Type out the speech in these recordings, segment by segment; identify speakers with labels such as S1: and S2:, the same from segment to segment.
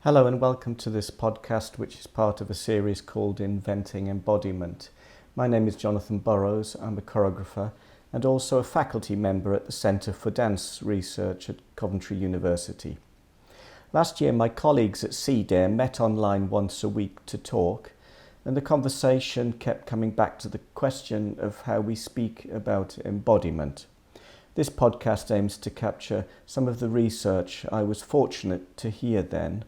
S1: Hello and welcome to this podcast, which is part of a series called Inventing Embodiment. My name is Jonathan Burrows. I'm a choreographer and also a faculty member at the Centre for Dance Research at Coventry University. Last year, my colleagues at CDARE met online once a week to talk, and the conversation kept coming back to the question of how we speak about embodiment. This podcast aims to capture some of the research I was fortunate to hear then.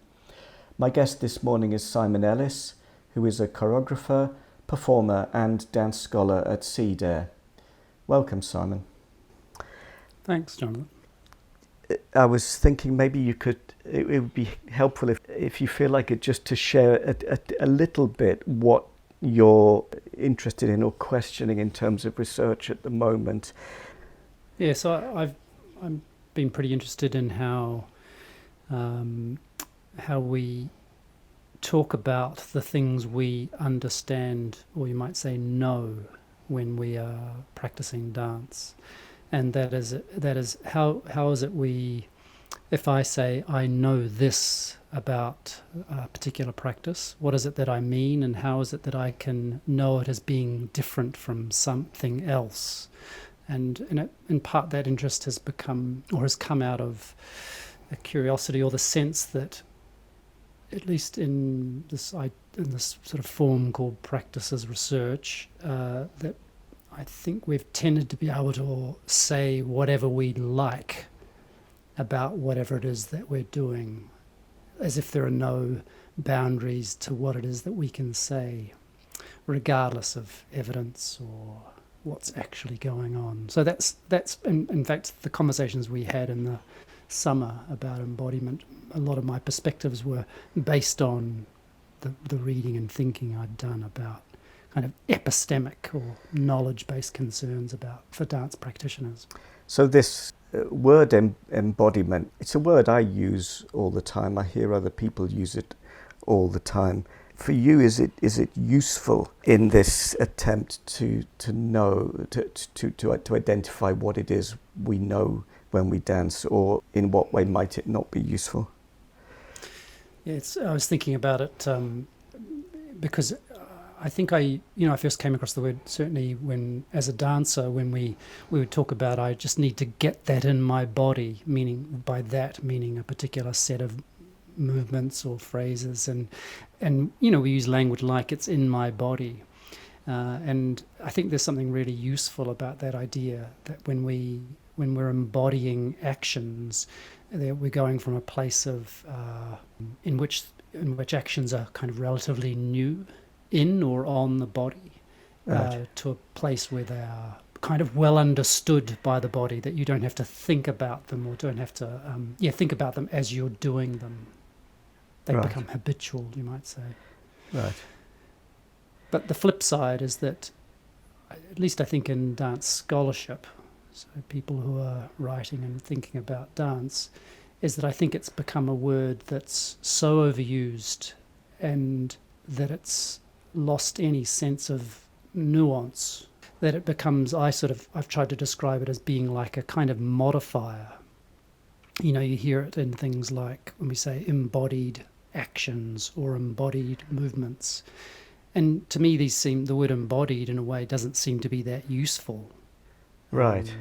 S1: My guest this morning is Simon Ellis, who is a choreographer, performer and dance scholar at CDARE. Welcome, Simon.
S2: Thanks, Jonathan.
S1: I was thinking maybe you could, it would be helpful if you feel like it, just to share a little bit what you're interested in or questioning in terms of research at the moment.
S2: Yeah, so I've been pretty interested in how we talk about the things we understand, or you might say know, when we are practicing dance, and that is how is it we, if I say I know this about a particular practice, what is it that I mean, and how is it that I can know it as being different from something else? And in part that interest has become, or has come out of a curiosity or the sense that, at least in this sort of form called practice as research, that I think we've tended to be able to say whatever we like about whatever it is that we're doing, as if there are no boundaries to what it is that we can say, regardless of evidence or what's actually going on. So that's in fact the conversations we had in the summer about embodiment. A lot of my perspectives were based on the reading and thinking I'd done about kind of epistemic or knowledge-based concerns for dance practitioners.
S1: So this word embodiment, it's a word I use all the time. I hear other people use it all the time. For you, is it useful in this attempt to know, to identify what it is we know when we dance, or in what way might it not be useful?
S2: Yeah, I was thinking about it because I think I first came across the word certainly when, as a dancer, when we would talk about I just need to get that in my body, meaning a particular set of movements or phrases, and we use language like it's in my body, and I think there's something really useful about that idea that when we're embodying actions, that we're going from a place of in which actions are kind of relatively new in or on the body, right, to a place where they are kind of well understood by the body, that you don't have to think about them or don't have to think about them as you're doing them. They
S1: right.
S2: become habitual, you might say.
S1: Right.
S2: But the flip side is that, at least I think in dance scholarship, so people who are writing and thinking about dance, is that I think it's become a word that's so overused and that it's lost any sense of nuance, that it becomes, I've tried to describe it as being like a kind of modifier. You hear it in things like when we say embodied actions or embodied movements. And to me, the word embodied in a way doesn't seem to be that useful.
S1: Right.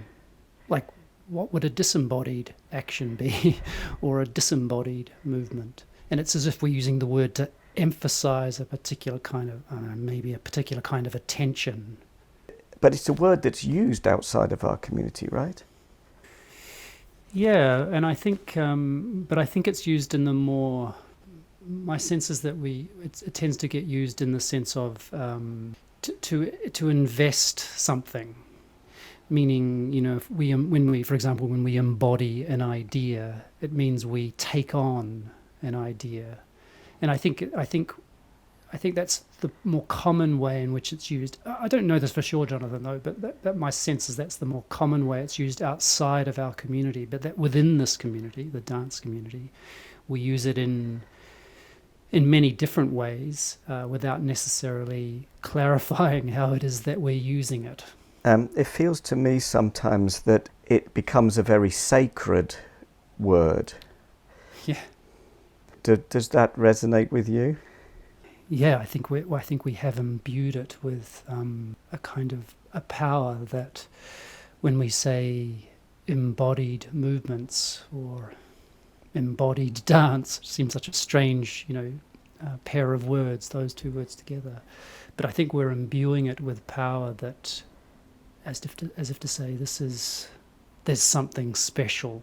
S2: Like, what would a disembodied action be or a disembodied movement? And it's as if we're using the word to emphasize a particular kind of, maybe a particular kind of attention.
S1: But it's a word that's used outside of our community, right?
S2: Yeah, and I think, but I think it's used in the more, my sense is that it tends to get used in the sense of to invest something, meaning, when we embody an idea, it means we take on an idea, and I think that's the more common way in which it's used. I don't know this for sure, Jonathan, though, but that my sense is that's the more common way it's used outside of our community, but that within this community, the dance community, we use it in many different ways without necessarily clarifying how it is that we're using it.
S1: It feels to me sometimes that it becomes a very sacred word.
S2: Yeah.
S1: Does that resonate with you?
S2: Yeah, I think we have imbued it with a kind of a power that, when we say embodied movements or embodied dance, which seems such a strange, pair of words, those two words together. But I think we're imbuing it with power that, as if to say, there's something special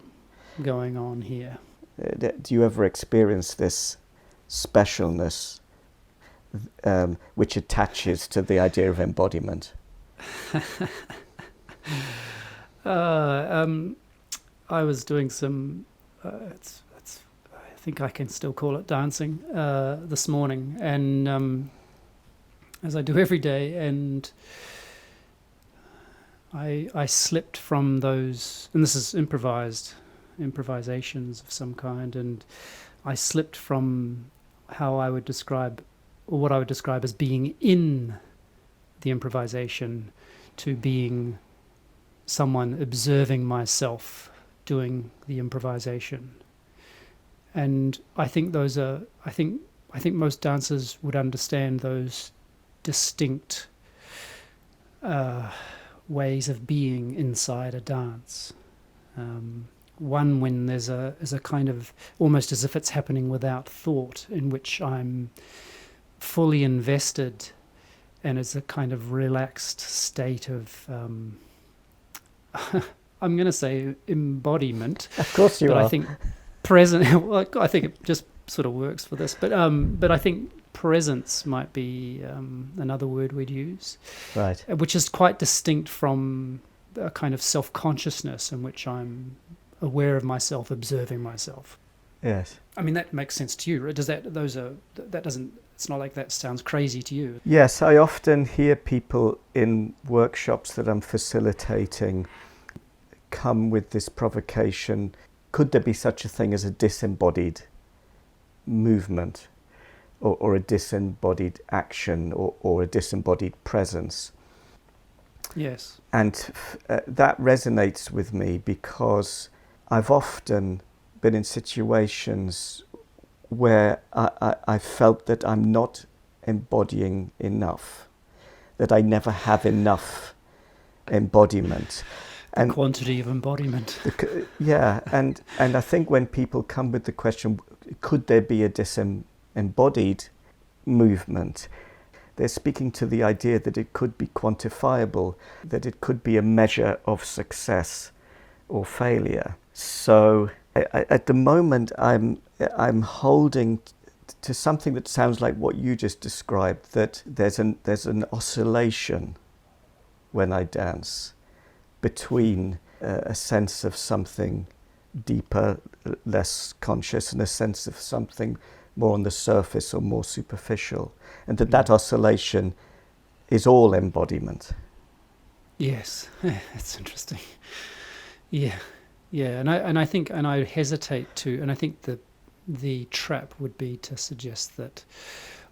S2: going on here.
S1: Do you ever experience this specialness which attaches to the idea of embodiment?
S2: I was doing some, I think I can still call it dancing, this morning, and as I do every day, and I slipped from those, and this is improvisations of some kind, and I slipped from how I would describe, or what I would describe as being in the improvisation, to being someone observing myself doing the improvisation. And I think I think most dancers would understand those distinct ways of being inside a dance. One, when there's a kind of, almost as if it's happening without thought, in which I'm fully invested, and it's a kind of relaxed state of I'm going to say embodiment.
S1: Of course you
S2: but
S1: are.
S2: I think present. Well, I think it just sort of works for this. But I think presence might be another word we'd use,
S1: right?
S2: Which is quite distinct from a kind of self-consciousness in which I'm aware of myself, observing myself.
S1: Yes.
S2: I mean, that makes sense to you, right? That doesn't? It's not like that sounds crazy to you.
S1: Yes, I often hear people in workshops that I'm facilitating come with this provocation: could there be such a thing as a disembodied movement, or a disembodied action, or a disembodied presence?
S2: Yes.
S1: And that resonates with me, because I've often been in situations where I felt that I'm not embodying enough, that I never have enough embodiment.
S2: And quantity of embodiment.
S1: Yeah, and I think when people come with the question, could there be a disembodied movement, they're speaking to the idea that it could be quantifiable, that it could be a measure of success or failure. So at the moment, I'm holding to something that sounds like what you just described, that there's an oscillation when I dance between a sense of something deeper, less conscious, and a sense of something more on the surface or more superficial, and that oscillation is all embodiment.
S2: Yes, that's interesting. Yeah, and I hesitate to, and I think the trap would be to suggest that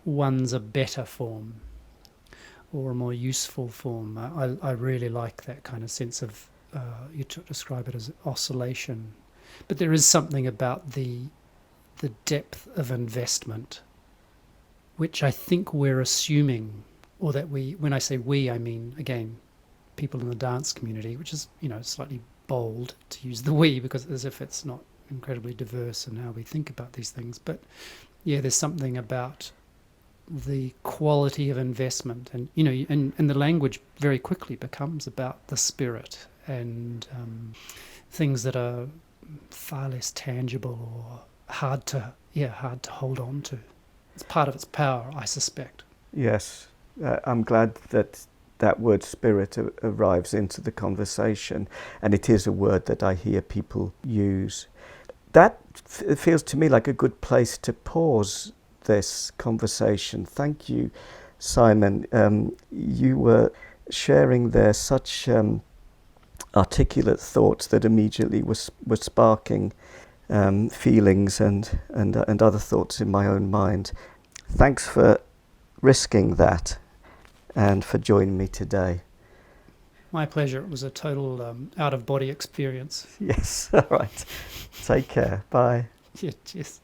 S2: one's a better form or a more useful form. I really like that kind of sense of, you describe it as oscillation, but there is something about the depth of investment, which I think we're assuming, or that when I say we, I mean, again, people in the dance community, which is, slightly bold to use the we, because as if it's not incredibly diverse in how we think about these things. But yeah, there's something about the quality of investment, and and the language very quickly becomes about the spirit and things that are far less tangible or hard to hold on to. It's part of its power, I suspect.
S1: Yes, I'm glad that word spirit arrives into the conversation, and it is a word that I hear people use. That feels to me like a good place to pause this conversation. Thank you, Simon. You were sharing there such articulate thoughts that immediately were sparking feelings and other thoughts in my own mind. Thanks for risking that and for joining me today.
S2: My pleasure. It was a total out-of-body experience.
S1: Yes, all right. Take care. Bye.
S2: Yeah, cheers.